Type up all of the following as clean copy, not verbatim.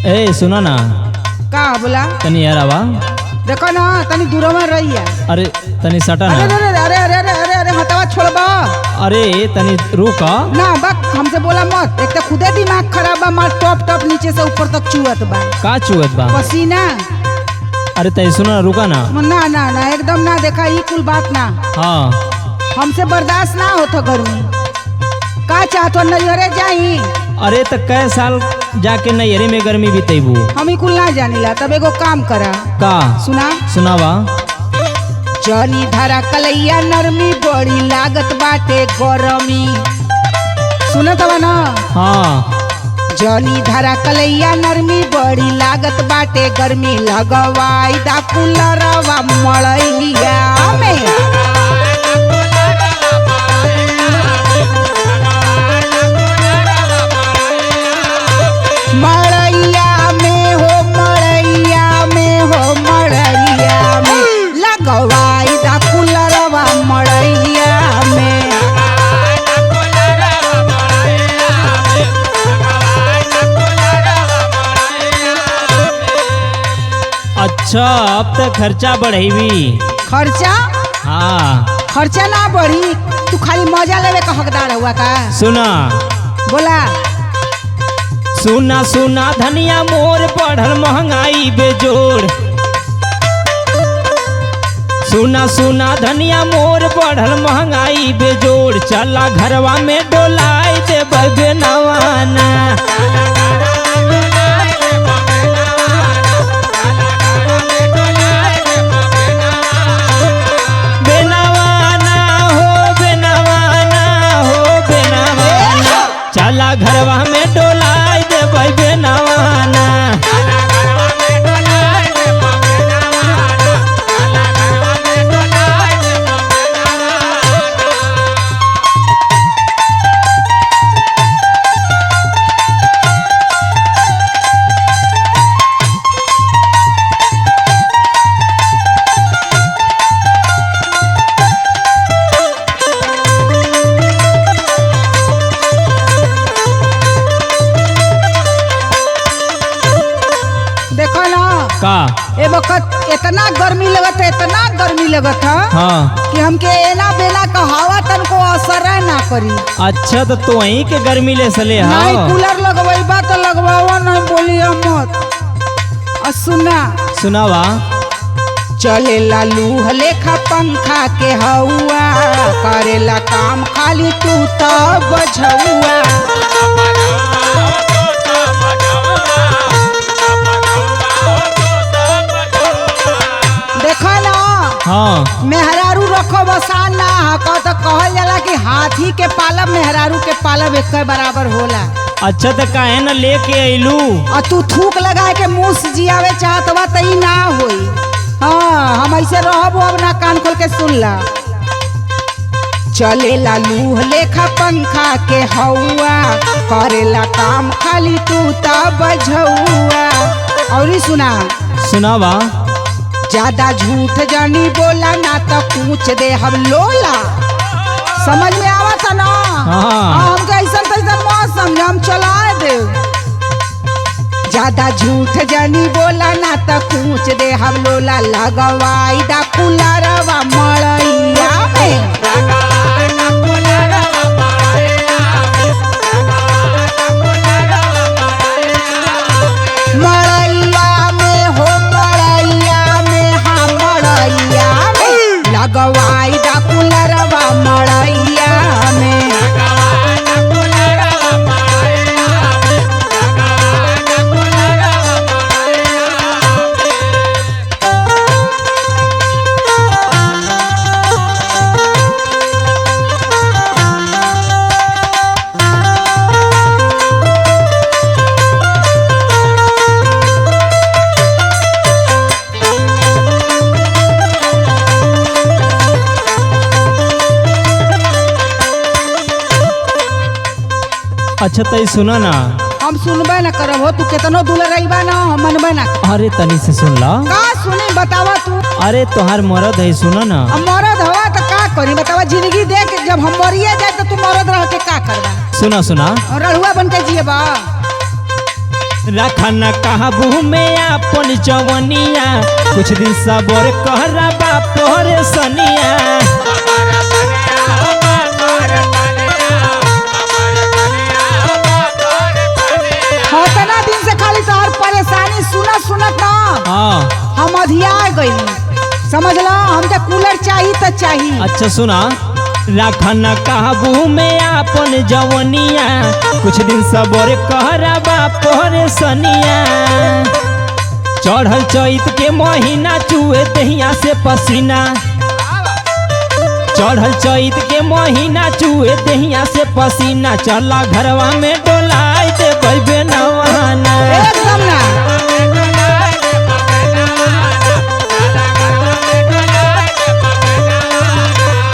ए सुना ना। का बोला? तनी यार आवा। देखो ना तनी दूर में रही है। अरे तनी सटा अरे ना। अरे अरे अरे अरे अरे अरे हटावा छोड़बा। अरे तनी रुका। ना बक हमसे बोला मत। एक तो खुदे दिमाग खराब बा, मार टॉप टॉप नीचे से ऊपर तक चुअत बा। का चुअत बा? पसीना। अरे तनी सुना ना, रुका ना। ना ना ना एकदम ना, देखा ये कुल बात ना। हाँ हमसे बर्दाश्त ना होता गर्मी। का चाहतो नजरे जाई? अरे तो कै साल जाके नैहरे में गर्मी बीतेबू। हम कुल ना जानिला। तब एगो काम करा। का सुना सुनावा। जनी धरा कलैया नरमी बड़ी लागत बाटे गरमी। सुनत बा ना? हाँ जनी धरा कलैया नरमी बड़ी लागत बाटे गर्मी। लगवाई दा कुलरवा मड़ैया में। मड़ैया में हो, मड़ैया में हो, मड़ैया में लगवाई दा कुलरवा मड़ैया में। अच्छा अब तक खर्चा बढ़ेवी। खर्चा? हाँ खर्चा ना बढ़ी, तू खाली मजा लेवे का हकदार हुआ का? सुना। बोला। सुना सुना धनिया मोर बढ़ल महंगाई बेजोड़। सुना सुना धनिया मोर बढ़ल महंगाई बेजोड़। चला घरवा में डोलाई दे बेनवाना। बेनवाना हो, बेनवाना हो, बेनवाना। चला घरवा में डोलाई दे बेनवाना। देखो ना का ए वक्त इतना गर्मी लगत है, इतना गर्मी लगत है हाँ। कि हमके एना बेला का हवा तनको असर ना करी। अच्छा तो तू वहीं के गर्मी ले सले नहीं हाँ। कूलर लगवाइबा तो लगवावा, नहीं बोलिए मत। और सुना सुनावा। चलेला लूह लेखा पंखा के हवा, करेला काम खाली तू तो बझौआ। देखो ना हाँ मेहरारू रखो बसान ना हको तो कहल जाला कि हाथी के पालब मेहरारू के पालब एक बराबर होला। अच्छा तो काहे न लेके अइलू। और तू थूक लगा के मुंह से जियावे चाहत बा तई ना होई। हाँ हम ऐसे रहबो, अब ना कान खोल के सुन ला। चलेला लूह लेखा पंखा के हवा, करेला काम खाली तू ता बझौआ। और सुना सुनावा। ज्यादा झूठ जानी बोला ना तो पूछ दे हम लोला। समझ में आवत ना? हाँ। हम कैसन तैसन मत समझ, हम चला दे। ज्यादा झूठ जानी बोला ना तो पूछ दे हम लोला। लगवाई दा कुलरवा मड़ैया में। मड़ैया में हो, मड़ैया में, हाँ मड़ैया में लगवाई दा कुलरवा मड़ैया में। अच्छा तई सुना ना। हम सुनबे न करब हो, तू केतनो दुलर रहीबा ना हम मनबे ना करब। अरे तनी से सुन ला। का सुनी बतावा तू? अरे तोहार मरद है, सुना ना। अब मरद हवा तो का करी बतावा? जिंदगी देख जब हम मरिए जाए तो तू मरद रह के का करबा? सुना सुना। रहुआ बन के जिएबा? रखना काबू में अपन जवनिया, कुछ दिन सबर कहरा बापर सनिया। इतना दिन से खाली तोहर परेशानी सुनत सुनत ना हाँ हम अधिया गई, समझ लो हमके कूलर चाहिए तो चाहिए। अच्छा सुना, रखना काबू में अपन जवनिया, कुछ दिन सबर कहरा बापर सनिया। चढ़ल चैत के महीना चुए दहिया से पसीना, चढ़ल चैत के महीना चुए दहिया से पसीना। चला घरवा में डोलाई दे बैबे नवाना, एकदम ना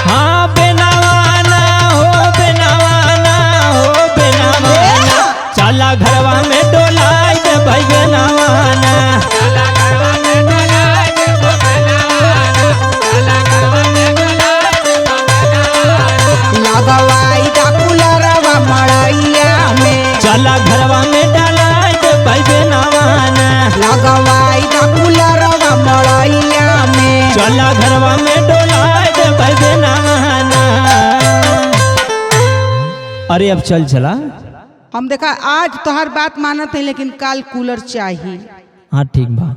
हाँ बेनवाना हो बेनवाना हो बेनवाना। चला घरवा में डोलाई दे बैबे नवाना। लगवाई दा कूलरवा मड़ैया में, चला घरवा में डालाई दे बैबे नवाना। लगवाई दा कूलरवा मड़ैया में। चला घरवा में डोलाई दे बैबे नवाना। अरे अब चल चला। हम देखा आज तोहर बात मानत है लेकिन कल कूलर चाहिए। हाँ ठीक बा।